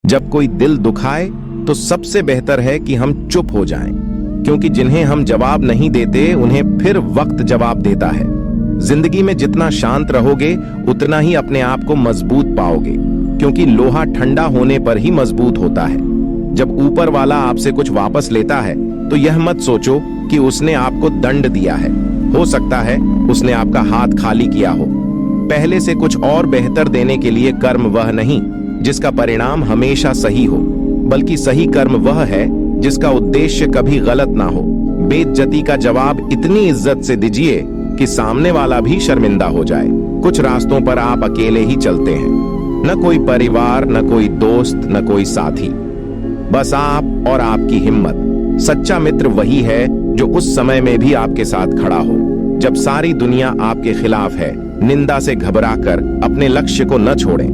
जब कोई दिल दुखाए तो सबसे बेहतर है कि हम चुप हो जाएं, क्योंकि जिन्हें हम जवाब नहीं देते उन्हें फिर वक्त जवाब देता है। जिंदगी में जितना शांत रहोगे उतना ही अपने आप को मजबूत पाओगे, क्योंकि लोहा ठंडा होने पर ही मजबूत होता है। जब ऊपर वाला आपसे कुछ वापस लेता है तो यह मत सोचो कि उसने आपको दंड दिया है। हो सकता है उसने आपका हाथ खाली किया हो। पहले से कुछ और बेहतर देने के लिए कर्म वह नहीं जिसका परिणाम हमेशा सही हो, बल्कि सही कर्म वह है जिसका उद्देश्य कभी गलत ना हो। बेइज्जती का जवाब इतनी इज्जत से दीजिए कि सामने वाला भी शर्मिंदा हो जाए। कुछ रास्तों पर आप अकेले ही चलते हैं, न कोई परिवार, न कोई दोस्त, न कोई साथी, बस आप और आपकी हिम्मत। सच्चा मित्र वही है जो उस समय में भी आपके साथ खड़ा हो जब सारी दुनिया आपके खिलाफ है। निंदा से घबराकर अपने लक्ष्य को न छोड़ें,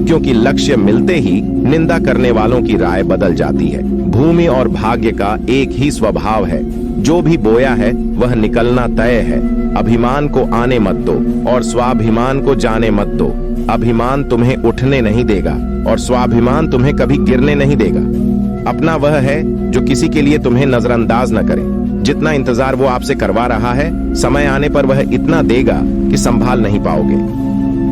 क्योंकि लक्ष्य मिलते ही निंदा करने वालों की राय बदल जाती है। भूमि और भाग्य का एक ही स्वभाव है, जो भी बोया है वह निकलना तय है। अभिमान को आने मत दो और स्वाभिमान को जाने मत दो। अभिमान तुम्हें उठने नहीं देगा और स्वाभिमान तुम्हें कभी गिरने नहीं देगा। अपना वह है जो किसी के लिए तुम्हें नजरअंदाज न करे। जितना इंतजार वो आपसे करवा रहा है, समय आने पर वह इतना देगा कि संभाल नहीं पाओगे।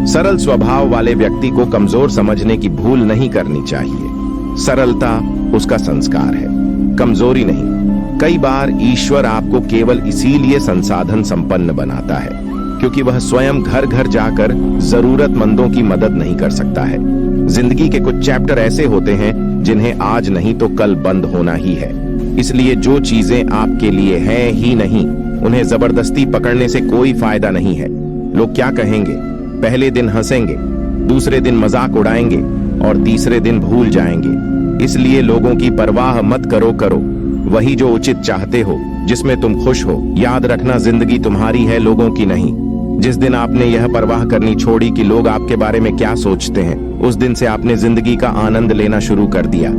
सरल स्वभाव वाले व्यक्ति को कमजोर समझने की भूल नहीं करनी चाहिए। सरलता उसका संस्कार है, कमजोरी नहीं। कई बार ईश्वर आपको केवल इसीलिए संसाधन संपन्न बनाता है क्योंकि वह स्वयं घर घर जाकर जरूरतमंदों की मदद नहीं कर सकता है। जिंदगी के कुछ चैप्टर ऐसे होते हैं जिन्हें आज नहीं तो कल बंद होना ही है। इसलिए जो चीजें आपके लिए हैं ही नहीं, उन्हें जबरदस्ती पकड़ने से कोई फायदा नहीं है। लोग क्या कहेंगे? पहले दिन हंसेंगे, दूसरे दिन मजाक उड़ाएंगे और तीसरे दिन भूल जाएंगे। इसलिए लोगों की परवाह मत करो वही जो उचित चाहते हो, जिसमें तुम खुश हो। याद रखना, जिंदगी तुम्हारी है, लोगों की नहीं। जिस दिन आपने यह परवाह करनी छोड़ी कि लोग आपके बारे में क्या सोचते हैं, उस दिन से आपने जिंदगी का आनंद लेना शुरू कर दिया।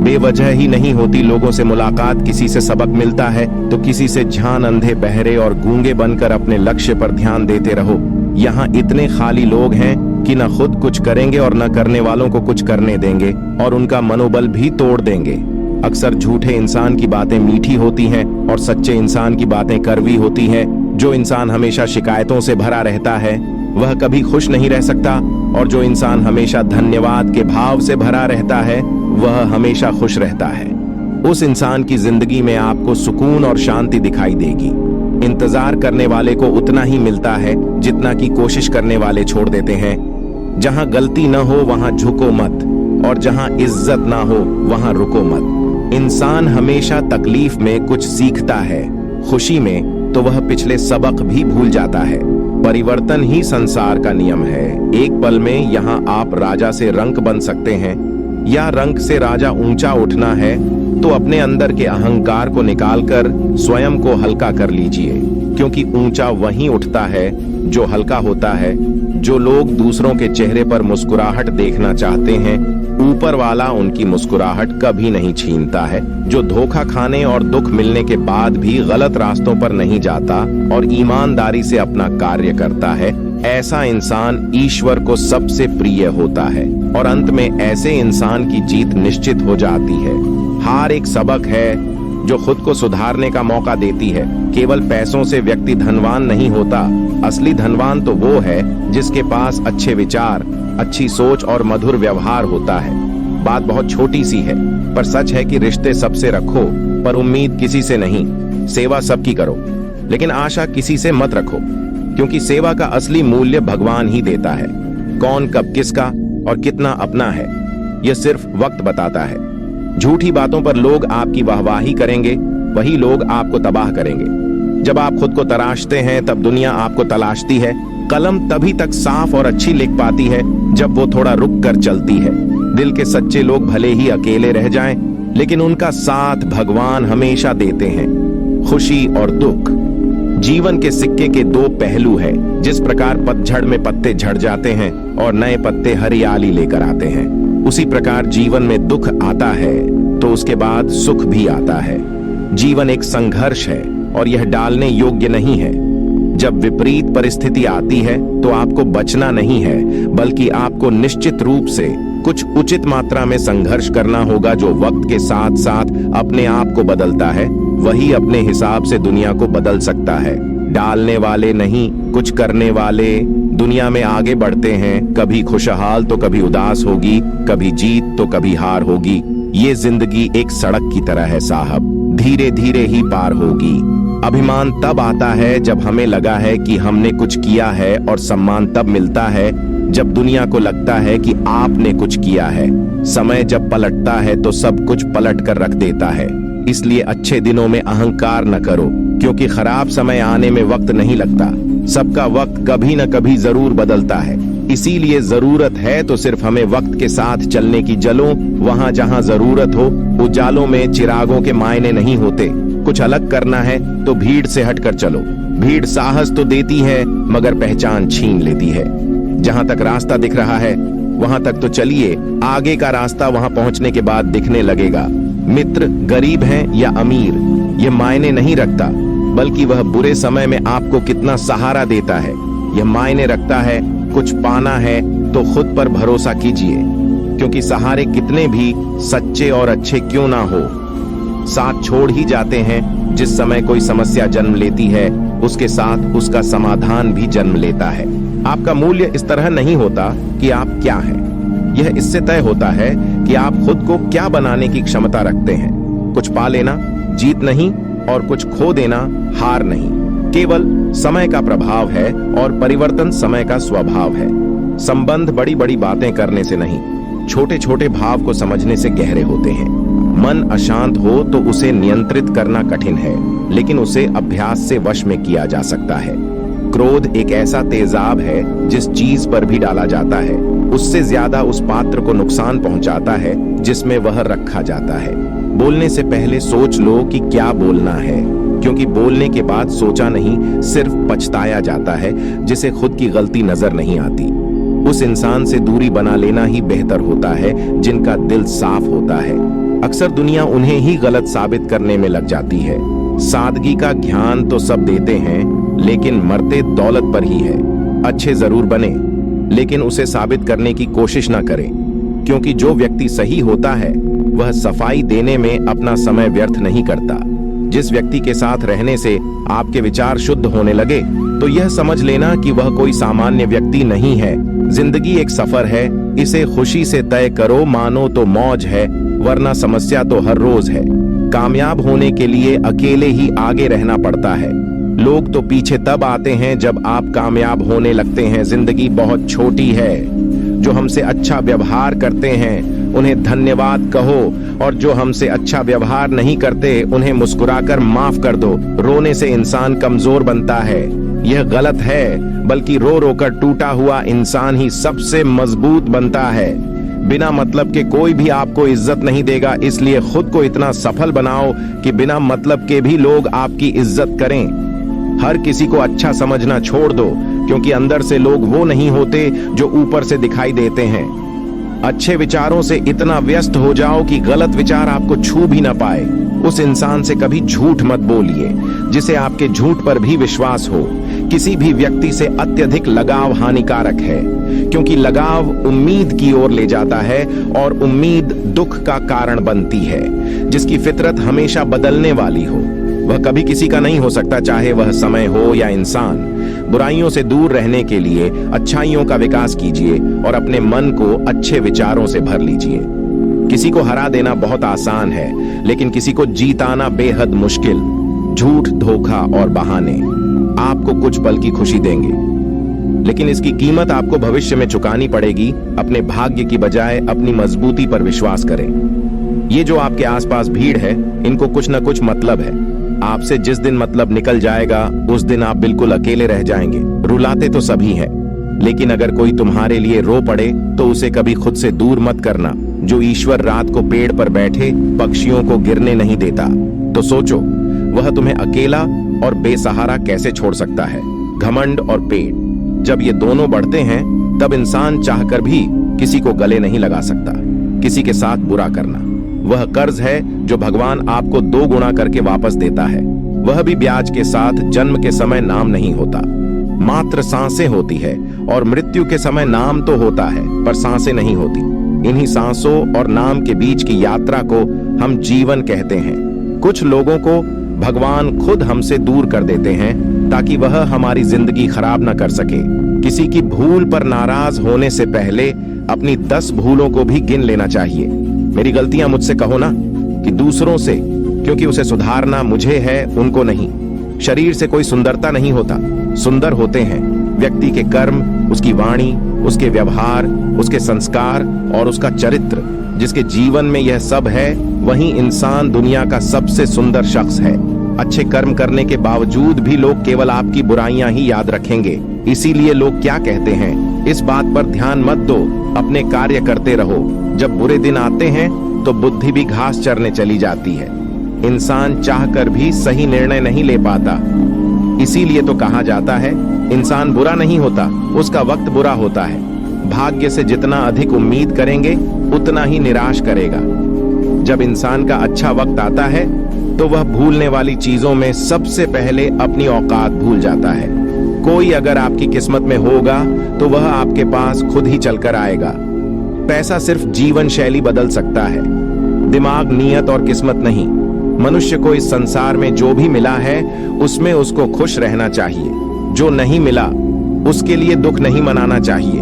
बेवजह ही नहीं होती लोगों से मुलाकात। किसी से सबक मिलता है तो किसी से झान अंधे बहरे और गूंगे बनकर अपने लक्ष्य पर ध्यान देते रहो। यहाँ इतने खाली लोग हैं कि न खुद कुछ करेंगे और न करने वालों को कुछ करने देंगे और उनका मनोबल भी तोड़ देंगे। अक्सर झूठे इंसान की बातें मीठी होती हैं और सच्चे इंसान की बातें कड़वी होती हैं। जो इंसान हमेशा शिकायतों से भरा रहता है वह कभी खुश नहीं रह सकता, और जो इंसान हमेशा धन्यवाद के भाव से भरा रहता है वह हमेशा खुश रहता है। उस इंसान की जिंदगी में आपको सुकून और शांति दिखाई देगी। इंतजार करने वाले को उतना ही मिलता है जितना कि कोशिश करने वाले छोड़ देते हैं। जहां गलती न हो वहां झुको मत, और जहां इज्जत ना हो वहां रुको मत। इंसान हमेशा तकलीफ में कुछ सीखता है, खुशी में तो वह पिछले सबक भी भूल जाता है। परिवर्तन ही संसार का नियम है। एक पल में यहाँ आप राजा से रंक बन सकते हैं, या रंक से राजा ऊंचा उठना है तो अपने अंदर के अहंकार को निकालकर स्वयं को हल्का कर लीजिए, क्योंकि ऊंचा वहीं उठता है जो हल्का होता है। जो लोग दूसरों के चेहरे पर मुस्कुराहट देखना चाहते हैं, ऊपर वाला उनकी मुस्कुराहट कभी नहीं छीनता है। जो धोखा खाने और दुख मिलने के बाद भी गलत रास्तों पर नहीं जाता और ईमानदारी से अपना कार्य करता है, ऐसा इंसान ईश्वर को सबसे प्रिय होता है, और अंत में ऐसे इंसान की जीत निश्चित हो जाती है। हार एक सबक है जो खुद को सुधारने का मौका देती है। केवल पैसों से व्यक्ति धनवान नहीं होता। असली धनवान तो वो है जिसके पास अच्छे विचार, अच्छी सोच और मधुर व्यवहार होता है। बात बहुत छोटी सी है, पर सच है कि रिश्ते सबसे रखो, पर उम्मीद किसी से नहीं। सेवा सबकी करो, लेकिन आशा किसी से मत रखो, क्योंकि सेवा का असली मूल्य भगवान ही देता है। कौन कब किसका और कितना अपना है, यह सिर्फ वक्त बताता है। झूठी बातों पर लोग आपकी वाहवाही करेंगे, वही लोग आपको तबाह करेंगे। जब आप खुद को तराशते हैं तब दुनिया आपको तलाशती है। कलम तभी तक साफ और अच्छी लिख पाती है जब वो थोड़ा रुक कर चलती है। दिल के सच्चे लोग भले ही अकेले रह जाएं, लेकिन उनका साथ भगवान हमेशा देते हैं। खुशी और दुख जीवन के सिक्के के दो पहलू है। जिस प्रकार पतझड़ में पत्ते झड़ जाते हैं और नए पत्ते हरियाली लेकर आते हैं, उसी प्रकार जीवन में दुख आता है तो उसके बाद सुख भी आता है। जीवन एक संघर्ष है और यह डालने योग्य नहीं है। जब विपरीत परिस्थिति आती है तो आपको बचना नहीं है, बल्कि आपको निश्चित रूप से कुछ उचित मात्रा में संघर्ष करना होगा। जो वक्त के साथ साथ अपने आप को बदलता है वही अपने हिसाब से दुनिया को बदल सकता है। डालने वाले नहीं, कुछ करने वाले दुनिया में आगे बढ़ते हैं। कभी खुशहाल तो कभी उदास होगी, कभी जीत तो कभी हार होगी। ये जिंदगी एक सड़क की तरह है साहब, धीरे धीरे ही पार होगी। अभिमान तब आता है जब हमें लगा है कि हमने कुछ किया है, और सम्मान तब मिलता है जब दुनिया को लगता है कि आपने कुछ किया है। समय जब पलटता है तो सब कुछ पलट कर रख देता है। इसलिए अच्छे दिनों में अहंकार न करो, क्योंकि खराब समय आने में वक्त नहीं लगता। सबका वक्त कभी न कभी जरूर बदलता है। इसीलिए जरूरत है तो सिर्फ हमें वक्त के साथ चलने की। जलो वहां जहां जरूरत हो। उजालों में चिरागों के मायने नहीं होते। कुछ अलग करना है तो भीड़ से हटकर चलो। भीड़ साहस तो देती है मगर पहचान छीन लेती है। जहां तक रास्ता दिख रहा है वहां तक तो चलिए, आगे का रास्ता वहां पहुंचने के बाद दिखने लगेगा। मित्र गरीब हैं या अमीर यह मायने नहीं रखता, बल्कि वह बुरे समय में आपको कितना सहारा देता है यह मायने रखता है। कुछ पाना है तो खुद पर भरोसा कीजिए, क्योंकि सहारे कितने भी सच्चे और अच्छे क्यों ना हो, साथ छोड़ ही जाते हैं। जिस समय कोई समस्या जन्म लेती है उसके साथ उसका समाधान भी जन्म लेता है। आपका मूल्य इस तरह नहीं होता कि आप क्या हैं, यह इससे तय होता है कि आप खुद को क्या बनाने की क्षमता रखते हैं। कुछ पा लेना जीत नहीं, और कुछ खो देना हार नहीं। केवल समय का प्रभाव है और परिवर्तन समय का स्वभाव है। संबंध बड़ी बड़ी बातें करने से नहीं, छोटे छोटे भाव को समझने से गहरे होते हैं। मन अशांत हो तो उसे नियंत्रित करना कठिन है, लेकिन उसे अभ्यास से वश में किया जा सकता है। क्रोध एक ऐसा तेजाब है जिस चीज पर भी डाला जाता है उससे ज्यादा उस पात्र को नुकसान पहुंचाता है जिसमें वह रखा जाता है। बोलने से पहले सोच लो कि क्या बोलना है, क्योंकि बोलने के बाद सोचा नहीं, सिर्फ पछताया जाता है जिसे खुद की गलती नजर नहीं आती। उस इंसान से दूरी बना लेना ही बेहतर होता है जिनका दिल साफ होता है। अक्सर दुनिया उन्हें ही गलत साबित करने में लग जाती है। सादगी का ज्ञान तो सब देते हैं, लेकिन मरते दौलत पर ही है। अच्छे जरूर बने, लेकिन उसे साबित करने की कोशिश ना करें, क्योंकि जो व्यक्ति सही होता है वह सफाई देने में अपना समय व्यर्थ नहीं करता। जिस व्यक्ति के साथ रहने से आपके विचार शुद्ध होने लगे तो यह समझ लेना कि वह कोई सामान्य व्यक्ति नहीं है। जिंदगी एक सफर है, इसे खुशी से तय करो, मानो तो मौज है, वरना समस्या तो हर रोज है। कामयाब होने के लिए अकेले ही आगे रहना पड़ता है। लोग तो पीछे तब आते हैं जब आप कामयाब होने लगते हैं। जिंदगी बहुत छोटी है। जो हमसे अच्छा व्यवहार करते हैं उन्हें धन्यवाद कहो, और जो हमसे अच्छा व्यवहार नहीं करते उन्हें मुस्कुराकर माफ कर दो। रोने से इंसान कमजोर बनता है, यह गलत है, बल्कि रो रो कर टूटा हुआ इंसान ही सबसे मजबूत बनता है। बिना मतलब के कोई भी आपको इज्जत नहीं देगा, इसलिए खुद को इतना सफल बनाओ कि बिना मतलब के भी लोग आपकी इज्जत करें। हर किसी को अच्छा समझना छोड़ दो, क्योंकि अंदर से लोग वो नहीं होते जो ऊपर से दिखाई देते हैं। अच्छे विचारों से इतना व्यस्त हो जाओ कि गलत विचार आपको छू भी ना पाए। उस इंसान से कभी झूठ मत बोलिए जिसे आपके झूठ पर भी विश्वास हो। किसी भी व्यक्ति से अत्यधिक लगाव हानिकारक है, क्योंकि लगाव उम्मीद की ओर ले जाता है और उम्मीद दुख का कारण बनती है। जिसकी फितरत हमेशा बदलने वाली हो वह कभी किसी का नहीं हो सकता, चाहे वह समय हो या इंसान। बुराइयों से दूर रहने के लिए अच्छाइयों का विकास कीजिए और अपने मन को अच्छे विचारों से भर लीजिए। किसी को हरा देना बहुत आसान है, लेकिन किसी को जीताना बेहद मुश्किल। झूठ, धोखा और बहाने आपको कुछ पल की खुशी देंगे, लेकिन इसकी कीमत आपको भविष्य में चुकानी पड़ेगी। अपने भाग्य की बजाय अपनी मजबूती पर विश्वास करें। ये जो आपके आसपास भीड़ है, इनको कुछ न कुछ मतलब है। आपसे जिस दिन मतलब निकल जाएगा उस दिन आप बिल्कुल अकेले रह जाएंगे। रुलाते तो सभी हैं, लेकिन अगर कोई तुम्हारे लिए रो पड़े तो उसे कभी खुद से दूर मत करना। जो ईश्वर रात को पेड़ पर बैठे पक्षियों को गिरने नहीं देता, तो सोचो वह तुम्हें अकेला और बेसहारा कैसे छोड़ सकता है। घमंड और पेट जब ये दोनों बढ़ते हैं तब इंसान चाहकर भी किसी को गले नहीं लगा सकता। किसी के साथ बुरा करना वह कर्ज है जो भगवान आपको 2 गुना करके वापस देता है, वह भी ब्याज के साथ। जन्म के समय नाम नहीं होता, मात्र सांसें होती है, और मृत्यु के समय नाम तो होता है पर सांसें नहीं होती। इन्हीं सांसों और नाम के बीच की यात्रा को हम जीवन कहते हैं। कुछ लोगों को भगवान खुद हमसे दूर कर देते हैं ताकि वह हमारी जिंदगी खराब न कर सके। किसी की भूल पर नाराज होने से पहले अपनी 10 भूलों को भी गिन लेना चाहिए। मेरी गलतियां मुझसे कहो ना कि दूसरों से, क्योंकि उसे सुधारना मुझे है, उनको नहीं। शरीर से कोई सुंदरता नहीं होता, सुंदर होते हैं व्यक्ति के कर्म, उसकी वाणी, उसके व्यवहार, उसके संस्कार और उसका चरित्र। जिसके जीवन में यह सब है वही इंसान दुनिया का सबसे सुंदर शख्स है। अच्छे कर्म करने के बावजूद भी लोग केवल आपकी बुराइयां ही याद रखेंगे। इसीलिए लोग क्या कहते हैं, इस बात पर ध्यान मत दो, अपने कार्य करते रहो। जब बुरे दिन आते हैं तो बुद्धि भी घास चरने चली जाती है। इंसान चाहकर भी सही निर्णय नहीं ले पाता। इसीलिए तो कहा जाता है, इंसान बुरा नहीं होता, उसका वक्त बुरा होता है। भाग्य से जितना अधिक उम्मीद करेंगे उतना ही निराश करेगा। जब इंसान का अच्छा वक्त आता है तो वह भूलने वाली चीजों में सबसे पहले अपनी औकात भूल जाता है। कोई अगर आपकी किस्मत में होगा तो वह आपके पास खुद ही चलकर आएगा। पैसा सिर्फ जीवन शैली बदल सकता है, दिमाग, नियत और किस्मत नहीं। मनुष्य को इस संसार में जो भी मिला है उसमें उसको खुश रहना चाहिए। जो नहीं मिला उसके लिए दुख नहीं मनाना चाहिए।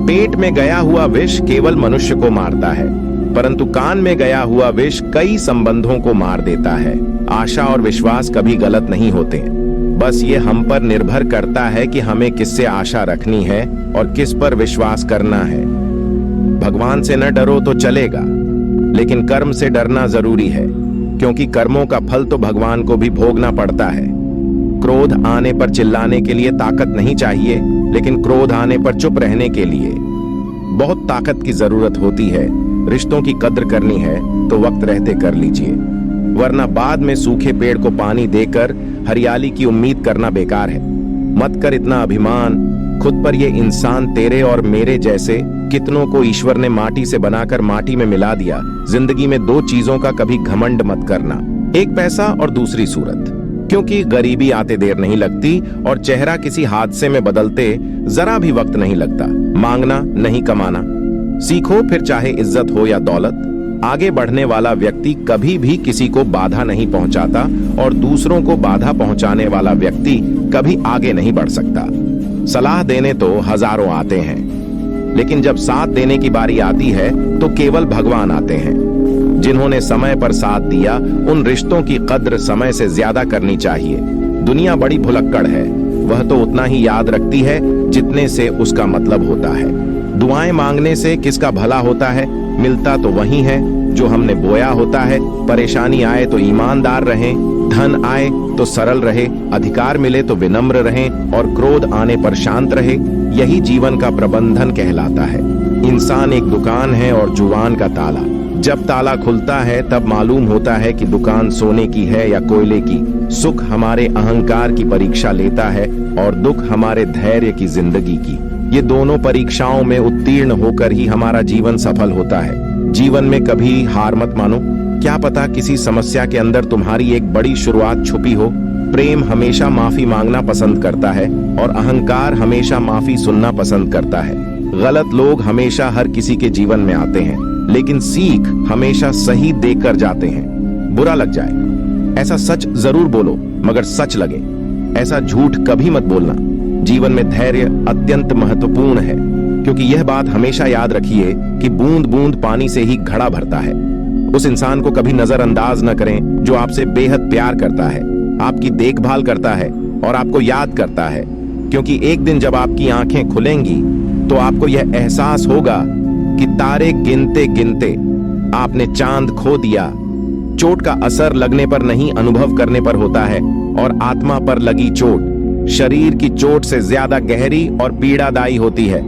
पेट में गया हुआ विष केवल मनुष्य को मारता है, परंतु कान में गया हुआ विष कई संबंधों को मार देता है। आशा और विश्वास कभी गलत नहीं होते, बस ये हम पर निर्भर करता है कि हमें किससे आशा रखनी है और किस पर विश्वास करना है। भगवान से न डरो तो चलेगा, लेकिन कर्म से डरना जरूरी है, क्योंकि कर्मों का फल तो भगवान को भी भोगना पड़ता है। क्रोध आने पर चिल्लाने के लिए ताकत नहीं चाहिए, लेकिन क्रोध आने पर चुप रहने के लिए बहुत ताकत की जरूरत होती है। रिश्तों की कद्र करनी है तो वक्त रहते कर लीजिए, वरना बाद में सूखे पेड़ को पानी देकर हरियाली की उम्मीद करना बेकार है। मत कर इतना अभिमान खुद पर। ये इंसान तेरे और मेरे जैसे कितनों को ईश्वर ने माटी से बनाकर माटी में मिला दिया। जिंदगी में 2 चीजों का कभी घमंड मत करना, एक पैसा और दूसरी सूरत, क्योंकि गरीबी आते देर नहीं लगती और चेहरा किसी हादसे में बदलते जरा भी वक्त नहीं लगता। मांगना नहीं कमाना सीखो, फिर चाहे इज्जत हो या दौलत। आगे बढ़ने वाला व्यक्ति कभी भी किसी को बाधा नहीं पहुंचाता और दूसरों को बाधा पहुंचाने वाला व्यक्ति कभी आगे नहीं बढ़ सकता। सलाह देने तो हजारों आते हैं, लेकिन जब साथ देने की बारी आती है तो केवल भगवान आते हैं। जिन्होंने समय पर साथ दिया उन रिश्तों की कद्र समय से ज्यादा करनी चाहिए। दुनिया बड़ी भुलक्कड़ है, वह तो उतना ही याद रखती है जितने से उसका मतलब होता है। दुआएं मांगने से किसका भला होता है? मिलता तो वही है जो हमने बोया होता है। परेशानी आए तो ईमानदार रहें, धन आए तो सरल रहे, अधिकार मिले तो विनम्र रहें और क्रोध आने पर शांत रहे। यही जीवन का प्रबंधन कहलाता है। इंसान एक दुकान है और जुबान का ताला। जब ताला खुलता है तब मालूम होता है कि दुकान सोने की है या कोयले की। सुख हमारे अहंकार की परीक्षा लेता है और दुख हमारे धैर्य की जिंदगी की। ये दोनों परीक्षाओं में उत्तीर्ण होकर ही हमारा जीवन सफल होता है। जीवन में कभी हार मत मानो, क्या पता किसी समस्या के अंदर तुम्हारी एक बड़ी शुरुआत छुपी हो। प्रेम हमेशा माफी मांगना पसंद करता है और अहंकार हमेशा माफी सुनना पसंद करता है। गलत लोग हमेशा हर किसी के जीवन में आते हैं, लेकिन सीख हमेशा सही देकर जाते हैं। बुरा लग जाए ऐसा सच जरूर बोलो, मगर सच लगे ऐसा झूठ कभी मत बोलना। जीवन में धैर्य अत्यंत महत्वपूर्ण है, क्योंकि यह बात हमेशा याद रखिए कि बूंद बूंद पानी से ही घड़ा भरता है। उस इंसान को कभी नजरअंदाज न करें जो आपसे बेहद प्यार करता है, आपकी देखभाल करता है और आपको याद करता है, क्योंकि एक दिन जब आपकी आंखें खुलेंगी तो आपको यह एहसास होगा कि तारे गिनते गिनते आपने चांद खो दिया। चोट का असर लगने पर नहीं, अनुभव करने पर होता है, और आत्मा पर लगी चोट शरीर की चोट से ज्यादा गहरी और पीड़ादायी होती है।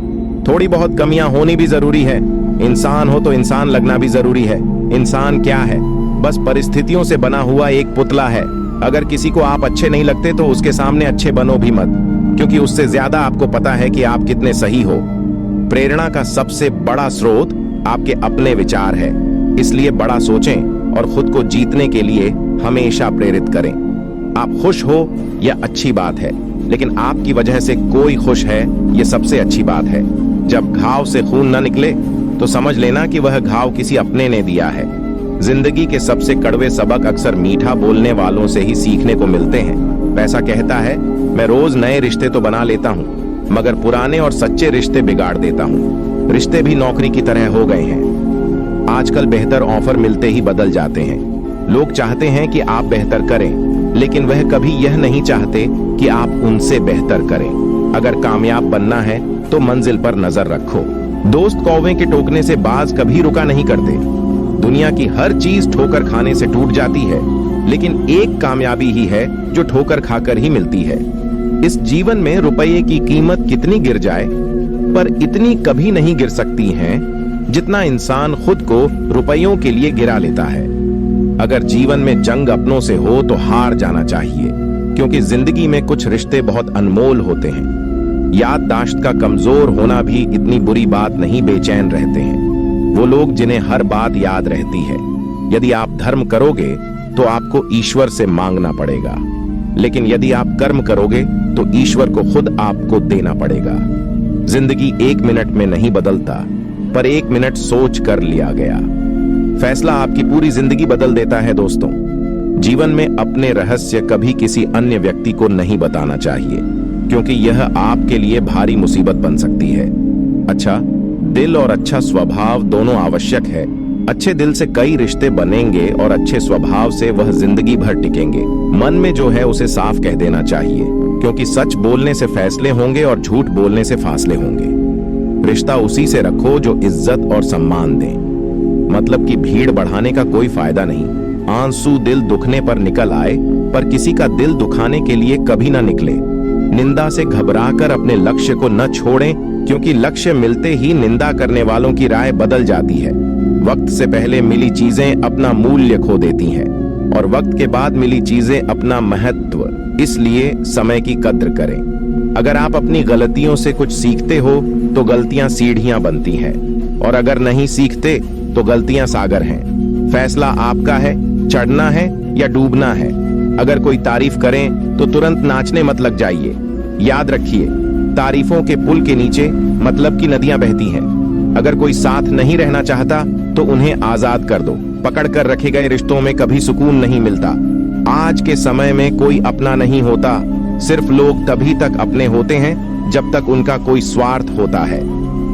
थोड़ी बहुत कमियां होनी भी जरूरी है। इंसान हो तो इंसान लगना भी जरूरी है। इंसान क्या है? बस परिस्थितियों से बना हुआ एक पुतला है। अगर किसी को आप अच्छे नहीं लगते तो उसके सामने अच्छे बनो भी मत, क्योंकि उससे ज्यादा आपको पता है कि आप कितने सही हो। प्रेरणा का सबसे बड़ा स्रोत आपके अपने विचार है, इसलिए बड़ा सोचें और खुद को जीतने के लिए हमेशा प्रेरित करें। आप खुश हो यह अच्छी बात है, लेकिन आपकी वजह से कोई खुश है ये सबसे अच्छी बात है। जब घाव से खून न निकले तो समझ लेना कि वह घाव किसी अपने ने दिया है। जिंदगी के सबसे कड़वे सबक अक्सर मीठा बोलने वालों से ही सीखने को मिलते हैं। पैसा कहता है, मैं रोज नए रिश्ते तो बना लेता हूँ, मगर पुराने और सच्चे रिश्ते बिगाड़ देता हूँ। रिश्ते भी नौकरी की तरह हो गए हैं। आजकल बेहतर ऑफर मिलते ही बदल जाते हैं। लोग चाहते हैं कि आप बेहतर करें, लेकिन वह कभी यह नहीं चाहते कि आप उनसे बेहतर करें। अगर कामयाब बनना है तो मंजिल पर नजर रखो। दोस्त कौवे के टोकने से बाज कभी रुका नहीं करते। दुनिया की हर चीज ठोकर खाने से टूट जाती है, लेकिन एक कामयाबी ही है जो ठोकर खाकर ही मिलती है। इस जीवन में रुपये की कीमत कितनी गिर जाए, पर इतनी कभी नहीं गिर सकती है जितना इंसान खुद को रुपयों के लिए गिरा लेता है। अगर जीवन में जंग अपनों से हो तो हार जाना चाहिए, क्योंकि जिंदगी में कुछ रिश्ते बहुत अनमोल होते हैं। याददाश्त का कमजोर होना भी इतनी बुरी बात नहीं, बेचैन रहते हैं वो लोग जिन्हें हर बात याद रहती है। यदि आप धर्म करोगे तो आपको ईश्वर से मांगना पड़ेगा, लेकिन यदि आप कर्म करोगे तो ईश्वर को खुद आपको देना पड़ेगा। जिंदगी 1 मिनट में नहीं बदलता, पर 1 मिनट सोच कर लिया गया फैसला आपकी पूरी जिंदगी बदल देता है। दोस्तों, जीवन में अपने रहस्य कभी किसी अन्य व्यक्ति को नहीं बताना चाहिए, क्योंकि यह आपके लिए भारी मुसीबत बन सकती है। अच्छा दिल और अच्छा स्वभाव दोनों आवश्यक है। अच्छे दिल से कई रिश्ते बनेंगे और अच्छे स्वभाव से वह जिंदगी भर टिकेंगे। मन में जो है उसे साफ कह देना चाहिए, क्योंकि सच बोलने से फैसले होंगे और झूठ बोलने से फासले होंगे। रिश्ता उसी से रखो जो इज्जत और सम्मान दे। मतलब कि भीड़ बढ़ाने का कोई फायदा नहीं। आंसू दिल दुखने पर निकल आए, पर किसी का दिल दुखाने के लिए कभी ना निकले। निंदा से घबराकर अपने लक्ष्य को न छोड़ें, क्योंकि लक्ष्य मिलते ही निंदा करने वालों की राय बदल जाती है। वक्त से पहले मिली चीजें अपना मूल्य खो देती हैं, और वक्त के बाद मिली चीजें अपना महत्व। इसलिए समय की कद्र करें। अगर आप अपनी गलतियों से कुछ सीखते हो तो गलतियां सीढ़ियां बनती हैं, और अगर नहीं सीखते तो गलतियां सागर हैं। फैसला आपका है, चढ़ना है या डूबना है। अगर कोई तारीफ करें तो तुरंत नाचने मत लग जाइए। याद रखिए, तारीफों के पुल के नीचे मतलब की नदियां बहती हैं। अगर कोई साथ नहीं रहना चाहता तो उन्हें आजाद कर दो। पकड़ कर रखे गए रिश्तों में कभी सुकून नहीं मिलता। आज के समय में कोई अपना नहीं होता। सिर्फ लोग तभी तक अपने होते हैं जब तक उनका कोई स्वार्थ होता है।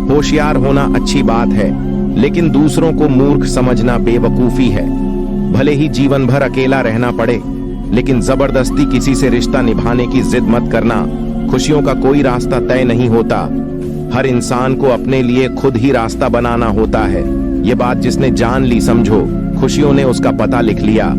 होशियार होना अच्छी बात है, लेकिन दूसरों को मूर्ख समझना बेवकूफी है। भले ही जीवन भर अकेला रहना पड़े, लेकिन जबरदस्ती किसी से रिश्ता निभाने की जिद मत करना। खुशियों का कोई रास्ता तय नहीं होता। हर इंसान को अपने लिए खुद ही रास्ता बनाना होता है। ये बात जिसने जान ली, समझो खुशियों ने उसका पता लिख लिया।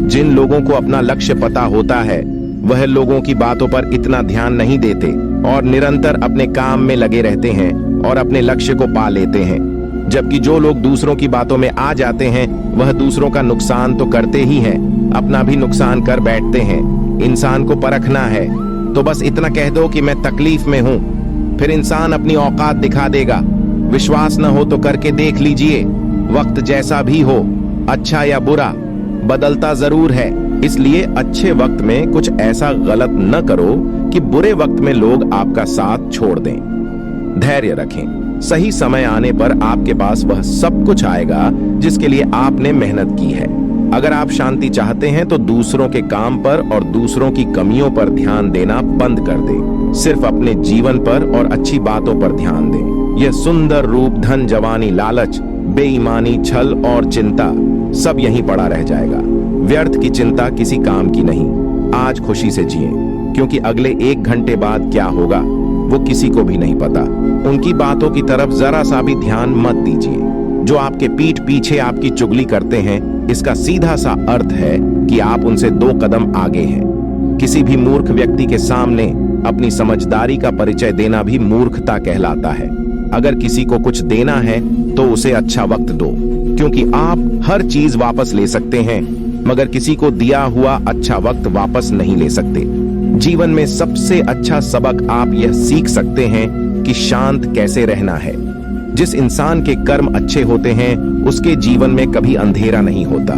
जिन लोगों को अपना लक्ष्य पता होता है वह लोगों की बातों पर इतना ध्यान नहीं देते और निरंतर अपने काम में लगे रहते हैं और अपने लक्ष्य को पा लेते हैं। जबकि जो लोग दूसरों की बातों में आ जाते हैं वह दूसरों का नुकसान तो करते ही हैं, अपना भी नुकसान कर बैठते हैं। इंसान को परखना है तो बस इतना कह दो कि मैं तकलीफ में हूं, फिर इंसान अपनी औकात दिखा देगा। विश्वास न हो तो करके देख लीजिए। वक्त जैसा भी हो, अच्छा या बुरा, बदलता जरूर है। इसलिए अच्छे वक्त में कुछ ऐसा गलत न करो कि बुरे वक्त में लोग आपका साथ छोड़ दें। धैर्य रखें। सही समय आने पर आपके पास वह सब कुछ आएगा जिसके लिए आपने मेहनत की है। अगर आप शांति चाहते हैं तो दूसरों के काम पर और दूसरों की कमियों पर ध्यान देना बंद कर दें। सिर्फ अपने जीवन पर और अच्छी बातों पर ध्यान दें। यह सुंदर रूप, धन, जवानी, लालच, बेईमानी, छल और चिंता सब यहीं पड़ा रह जाएगा। व्यर्थ की चिंता किसी काम की नहीं। आज खुशी से जिए, क्योंकि अगले 1 घंटे बाद क्या होगा वो किसी को भी नहीं पता। उनकी बातों की तरफ जरा सा भी ध्यान मत दीजिए। जो आपके पीठ पीछे आपकी चुगली करते हैं, इसका सीधा सा अर्थ है कि आप उनसे 2 कदम आगे हैं। किसी भी मूर्ख व्यक्ति के सामने अपनी समझदारी का परिचय देना भी मूर्खता कहलाता है। अगर किसी को कुछ देना है तो उसे अच्छा वक्त दो, क्योंकि आप हर चीज वापस ले सकते हैं, मगर किसी को दिया हुआ अच्छा वक्त वापस नहीं ले सकते। जीवन में सबसे अच्छा सबक आप यह सीख सकते हैं कि शांत कैसे रहना है। जिस इंसान के कर्म अच्छे होते हैं उसके जीवन में कभी अंधेरा नहीं होता।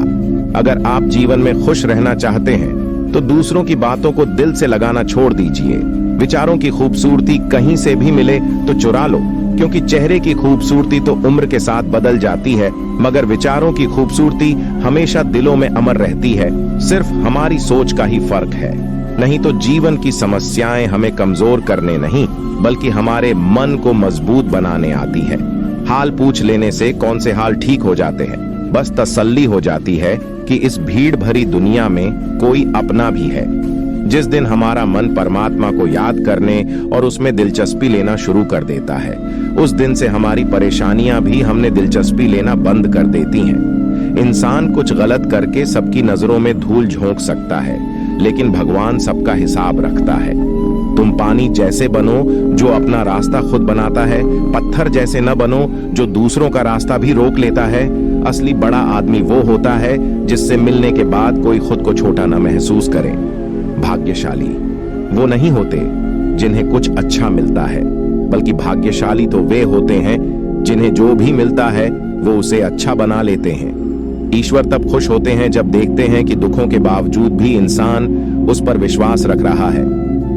अगर आप जीवन में खुश रहना चाहते हैं तो दूसरों की बातों को दिल से लगाना छोड़ दीजिए। विचारों की खूबसूरती कहीं से भी मिले तो चुरा लो, क्योंकि चेहरे की खूबसूरती तो उम्र के साथ बदल जाती है, मगर विचारों की खूबसूरती हमेशा दिलों में अमर रहती है। सिर्फ हमारी सोच का ही फर्क है। नहीं तो जीवन की समस्याएं हमें कमजोर करने नहीं, बल्कि हमारे मन को मजबूत बनाने आती है। हाल पूछ लेने से कौन से हाल ठीक हो जाते हैं, बस तसल्ली हो जाती है कि इस भीड़ भरी दुनिया में कोई अपना भी है। जिस दिन हमारा मन परमात्मा को याद करने और उसमें दिलचस्पी लेना शुरू कर देता है, उस दिन से हमारी परेशानियां भी हमने दिलचस्पी लेना बंद कर देती हैं। इंसान कुछ गलत करके सबकी नजरों में धूल झोंक सकता है, लेकिन भगवान सबका हिसाब रखता है। तुम पानी जैसे बनो जो अपना रास्ता खुद बनाता है, पत्थर जैसे न बनो जो दूसरों का रास्ता भी रोक लेता है। असली बड़ा आदमी वो होता है जिससे मिलने के बाद कोई खुद को छोटा न महसूस करे। भाग्यशाली वो नहीं होते जिन्हें कुछ अच्छा मिलता है, बल्कि भाग्यशाली तो वे होते हैं जिन्हें जो भी मिलता है वो उसे अच्छा बना लेते हैं। ईश्वर तब खुश होते हैं जब देखते हैं कि दुखों के बावजूद भी इंसान उस पर विश्वास रख रहा है।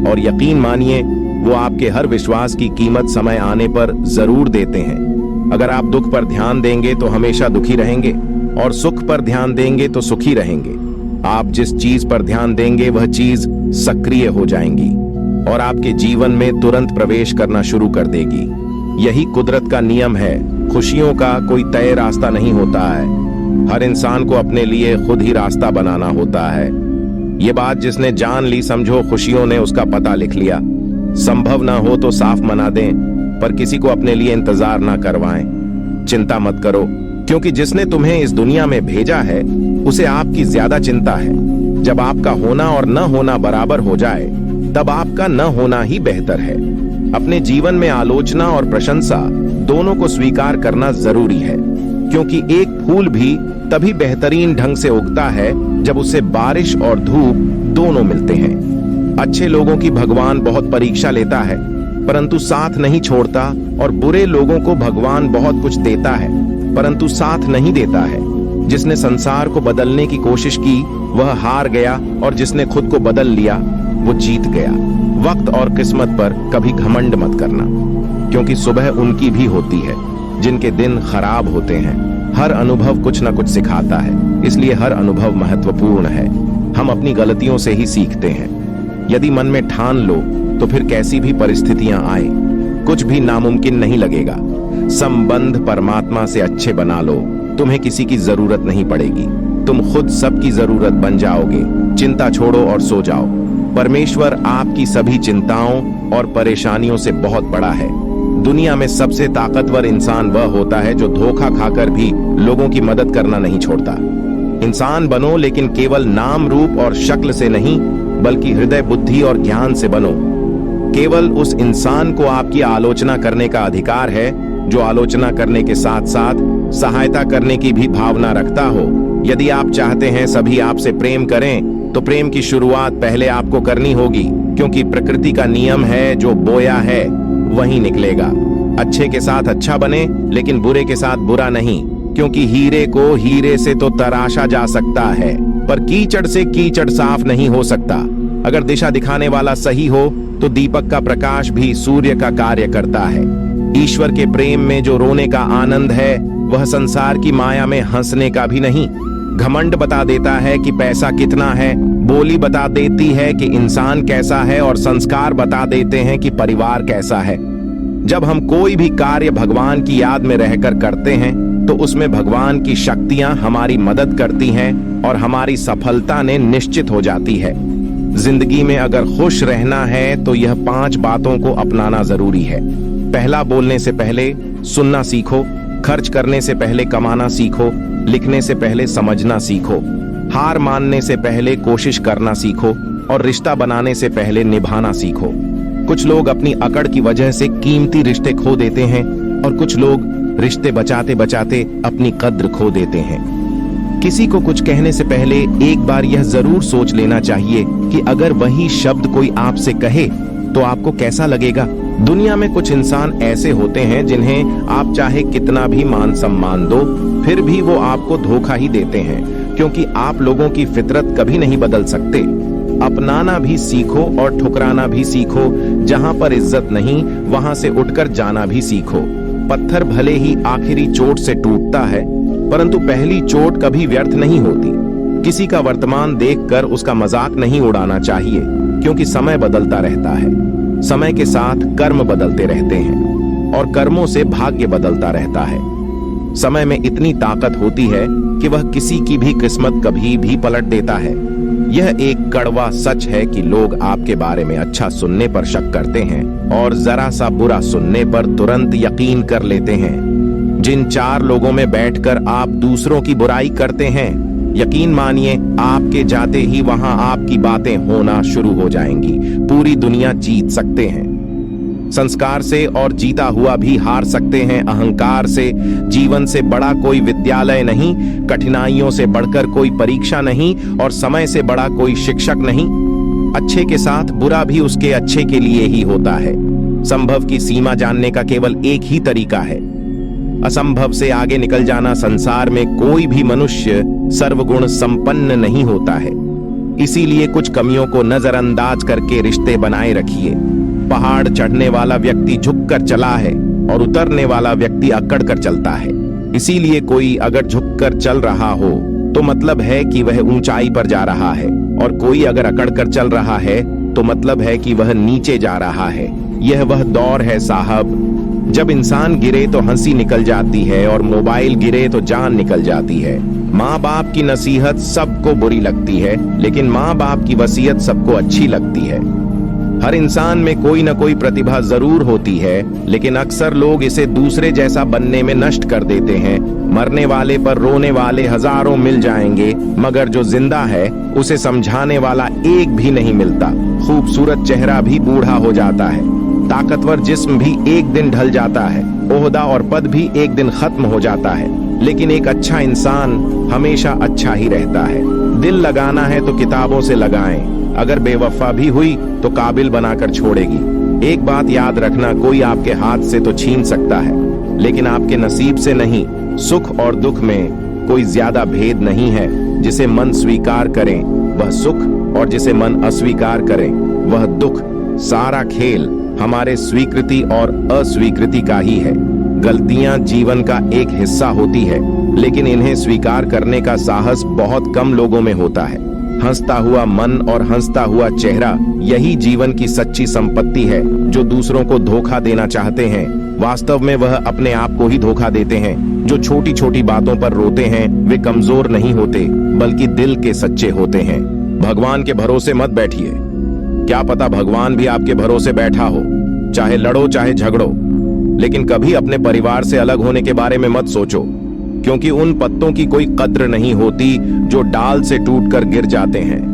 और यकीन मानिए, वो आपके हर विश्वास की कीमत समय आने पर जरूर देते हैं। अगर आप दुख पर ध्यान देंगे तो हमेशा दुखी रहेंगे, और सुख पर ध्यान देंगे तो सुखी रहेंगे। आप जिस चीज पर ध्यान देंगे वह चीज सक्रिय हो जाएंगी और आपके जीवन में तुरंत प्रवेश करना शुरू कर देगी। यही कुदरत का नियम है। खुशियों का कोई तय रास्ता नहीं होता है, हर इंसान को अपने लिए खुद ही रास्ता बनाना होता है। ये बात जिसने जान ली, समझो खुशियों ने उसका पता लिख लिया। संभव ना हो तो साफ मना दें, पर किसी को अपने लिए इंतजार ना करवाएं। चिंता मत करो, क्योंकि जिसने तुम्हें इस दुनिया में भेजा है उसे आपकी ज्यादा चिंता है। जब आपका होना और न होना बराबर हो जाए, तब आपका न होना ही बेहतर है। अपने जीवन में आलोचना और प्रशंसा दोनों को स्वीकार करना जरूरी है, क्योंकि एक फूल भी तभी बेहतरीन ढंग से उगता है जब उसे बारिश और धूप दोनों मिलते हैं। अच्छे लोगों की भगवान बहुत परीक्षा लेता है, परंतु साथ नहीं छोड़ता, और बुरे लोगों को भगवान बहुत कुछ देता है, परंतु साथ नहीं देता है। जिसने संसार को बदलने की कोशिश की वह हार गया, और जिसने खुद को बदल लिया वो जीत गया। वक्त और किस्मत पर कभी घमंड मत करना, क्योंकि सुबह उनकी भी होती है जिनके दिन खराब होते हैं। हर अनुभव कुछ न कुछ सिखाता है, इसलिए हर अनुभव महत्वपूर्ण है। हम अपनी गलतियों से ही सीखते हैं। यदि मन में ठान लो तो फिर कैसी भी परिस्थितियां आए, कुछ भी नामुमकिन नहीं लगेगा। संबंध परमात्मा से अच्छे बना लो, तुम्हें किसी की जरूरत नहीं पड़ेगी। तुम खुद सबकी जरूरत बन जाओगे। चिंता छोड़ो और सो जाओ। परमेश्वर आपकी सभी चिंताओं और परेशानियों से बहुत बड़ा है। दुनिया में सबसे ताकतवर इंसान वह होता है जो धोखा खाकर भी लोगों की मदद करना नहीं छोड़ता। इंसान बनो, लेकिन केवल नाम रूप और शक्ल से नहीं, बल्कि हृदय, बुद्धि और ज्ञान से बनो। केवल उस इंसान को आपकी आलोचना करने का अधिकार है जो आलोचना करने के साथ साथ सहायता करने की भी भावना रखता हो। यदि आप चाहते हैं सभी आपसे प्रेम करें, तो प्रेम की शुरुआत पहले आपको करनी होगी, क्योंकि प्रकृति का नियम है जो बोया है वही निकलेगा। अच्छे के साथ अच्छा बने, लेकिन बुरे के साथ बुरा नहीं, क्योंकि हीरे को हीरे से तो तराशा जा सकता है, पर कीचड़ से कीचड़ साफ नहीं हो सकता। अगर दिशा दिखाने वाला सही हो तो दीपक का प्रकाश भी सूर्य का कार्य करता है। ईश्वर के प्रेम में जो रोने का आनंद है वह संसार की माया में हंसने का भी नहीं। घमंड बता देता है कि पैसा कितना है, बोली बता देती है कि इंसान कैसा है, और संस्कार बता देते हैं कि परिवार कैसा है। जब हम कोई भी कार्य भगवान की याद में रहकर करते हैं तो उसमें भगवान की शक्तियां हमारी मदद करती हैं और हमारी सफलता ने निश्चित हो जाती है। जिंदगी में अगर खुश रहना है तो यह 5 बातों को अपनाना जरूरी है। पहला, बोलने से पहले सुनना सीखो। खर्च करने से पहले कमाना सीखो। लिखने से पहले समझना सीखो। हार मानने से पहले कोशिश करना सीखो, और रिश्ता बनाने से पहले निभाना सीखो। कुछ लोग अपनी अकड़ की वजह से कीमती रिश्ते खो देते हैं, और कुछ लोग रिश्ते बचाते बचाते अपनी कद्र खो देते हैं। किसी को कुछ कहने से पहले एक बार यह जरूर सोच लेना चाहिए कि अगर वही शब्द कोई आपसे कहे तो आपको कैसा लगेगा। दुनिया में कुछ इंसान ऐसे होते हैं जिन्हें आप चाहे कितना भी मान सम्मान दो, फिर भी वो आपको धोखा ही देते हैं, क्योंकि आप लोगों की फितरत कभी नहीं बदल सकते। अपनाना भी सीखो और ठुकराना भी सीखो। जहां पर इज्जत नहीं वहां से उठकर जाना भी सीखो। पत्थर भले ही आखिरी चोट से टूटता है, परंतु पहली चोट कभी व्यर्थ नहीं होती। किसी का वर्तमान देखकर उसका मजाक नहीं उड़ाना चाहिए, क्योंकि समय बदलता रहता है। समय के साथ कर्म बदलते रहते हैं और कर्मों से भाग्य बदलता रहता है। समय में इतनी ताकत होती है कि वह किसी की भी किस्मत कभी भी पलट देता है। यह एक कड़वा सच है कि लोग आपके बारे में अच्छा सुनने पर शक करते हैं और जरा सा बुरा सुनने पर तुरंत यकीन कर लेते हैं। जिन 4 लोगों में बैठकर आप दूसरों की बुराई करते हैं, यकीन मानिए आपके जाते ही वहां आपकी बातें होना शुरू हो जाएंगी। पूरी दुनिया जीत सकते हैं संस्कार से और जीता हुआ भी हार सकते हैं अहंकार से। जीवन से बड़ा कोई विद्यालय नहीं, कठिनाइयों से बढ़कर कोई परीक्षा नहीं और समय से बड़ा कोई शिक्षक नहीं। अच्छे के साथ बुरा भी उसके अच्छे के लिए ही होता है। संभव की सीमा जानने का केवल एक ही तरीका है, असंभव से आगे निकल जाना। संसार में कोई भी मनुष्य सर्वगुण संपन्न नहीं होता है, इसीलिए कुछ कमियों को नजरअंदाज करके रिश्ते बनाए रखिए। पहाड़ चढ़ने वाला व्यक्ति झुककर चला है और उतरने वाला व्यक्ति अकड़ कर चलता है। इसीलिए कोई अगर झुककर चल रहा हो तो मतलब है कि वह ऊंचाई पर जा रहा है, और कोई अगर अकड़ कर चल रहा है तो मतलब है कि वह नीचे जा रहा है। यह वह दौर है साहब, जब इंसान गिरे तो हंसी निकल जाती है और मोबाइल गिरे तो जान निकल जाती है। माँ बाप की नसीहत सबको बुरी लगती है, लेकिन माँ बाप की वसीयत सबको अच्छी लगती है। हर इंसान में कोई न कोई प्रतिभा जरूर होती है, लेकिन अक्सर लोग इसे दूसरे जैसा बनने में नष्ट कर देते हैं। मरने वाले पर रोने वाले हजारों मिल जाएंगे, मगर जो जिंदा है उसे समझाने वाला एक भी नहीं मिलता। खूबसूरत चेहरा भी बूढ़ा हो जाता है, ताकतवर जिस्म भी एक दिन ढल जाता है, ओहदा और पद भी एक दिन खत्म हो जाता है, लेकिन एक अच्छा इंसान हमेशा अच्छा ही रहता है। दिल लगाना है तो किताबों से लगाएं, अगर बेवफा भी हुई तो काबिल बनाकर छोड़ेगी। एक बात याद रखना, कोई आपके हाथ से तो छीन सकता है, लेकिन आपके नसीब से नहीं। सुख और दुख में कोई ज्यादा भेद नहीं है। जिसे मन स्वीकार करें वह सुख, और जिसे मन अस्वीकार करें वह दुख। सारा खेल हमारे स्वीकृति और अस्वीकृति का ही है। गलतियां जीवन का एक हिस्सा होती है, लेकिन इन्हें स्वीकार करने का साहस बहुत कम लोगों में होता है। हंसता हुआ मन और हंसता हुआ चेहरा, यही जीवन की सच्ची संपत्ति है। जो दूसरों को धोखा देना चाहते हैं, वास्तव में वह अपने आप को ही धोखा देते हैं। जो छोटी छोटी बातों पर रोते हैं, वे कमजोर नहीं होते, बल्कि दिल के सच्चे होते हैं। भगवान के भरोसे मत बैठिए, क्या पता भगवान भी आपके भरोसे बैठा हो। चाहे लड़ो चाहे झगड़ो, लेकिन कभी अपने परिवार से अलग होने के बारे में मत सोचो, क्योंकि उन पत्तों की कोई कद्र नहीं होती जो डाल से टूटकर गिर जाते हैं।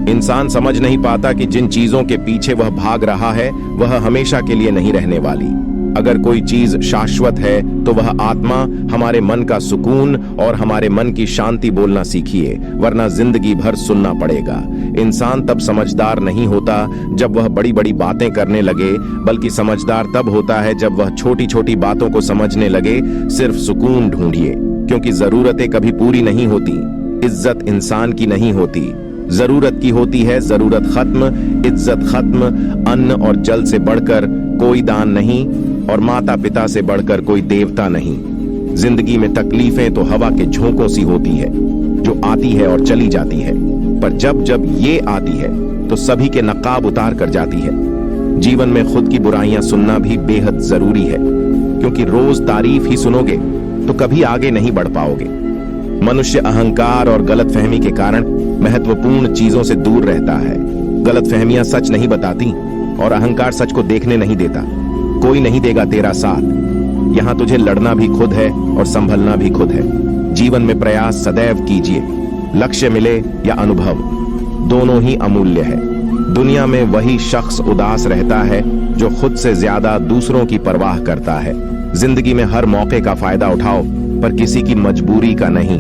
इंसान समझ नहीं पाता कि जिन चीजों के पीछे वह भाग रहा है वह हमेशा के लिए नहीं रहने वाली। अगर कोई चीज शाश्वत है तो वह आत्मा, हमारे मन का सुकून और हमारे मन की शांति बोलना सीखिए, वरना जिंदगी भर सुनना पड़ेगा। इंसान तब समझदार नहीं होता जब वह बड़ी बड़ी बातें करने लगे, बल्कि समझदार तब होता है जब वह छोटी छोटी बातों को समझने लगे। सिर्फ सुकून ढूंढिए, क्योंकि जरूरतें कभी पूरी नहीं होती। इज्जत इंसान की नहीं होती, जरूरत की होती है। जरूरत खत्म, इज्जत खत्म। अन्न और जल से बढ़कर कोई दान नहीं, और माता पिता से बढ़कर कोई देवता नहीं। जिंदगी में तकलीफें तो हवा के झोंकों सी होती है, जो आती है और चली जाती है, पर जब जब ये आती है तो सभी के नकाब उतार कर जाती है। जीवन में खुद की बुराइयां सुनना भी बेहद जरूरी है, क्योंकि रोज तारीफ ही सुनोगे तो कभी आगे नहीं बढ़ पाओगे। मनुष्य अहंकार और गलतफहमी के कारण महत्वपूर्ण चीजों से दूर रहता है। गलतफहमियां सच नहीं बताती और अहंकार सच को देखने नहीं देता। कोई नहीं देगा तेरा साथ। यहाँ तुझे लड़ना भी खुद है और संभलना भी खुद है। जीवन में प्रयास सदैव कीजिए, लक्ष्य मिले या अनुभव, दोनों ही अमूल्य है। दुनिया में वही शख्स उदास रहता है जो खुद से ज्यादा दूसरों की परवाह करता है। जिंदगी में हर मौके का फायदा उठाओ, पर किसी की मजबूरी का नहीं।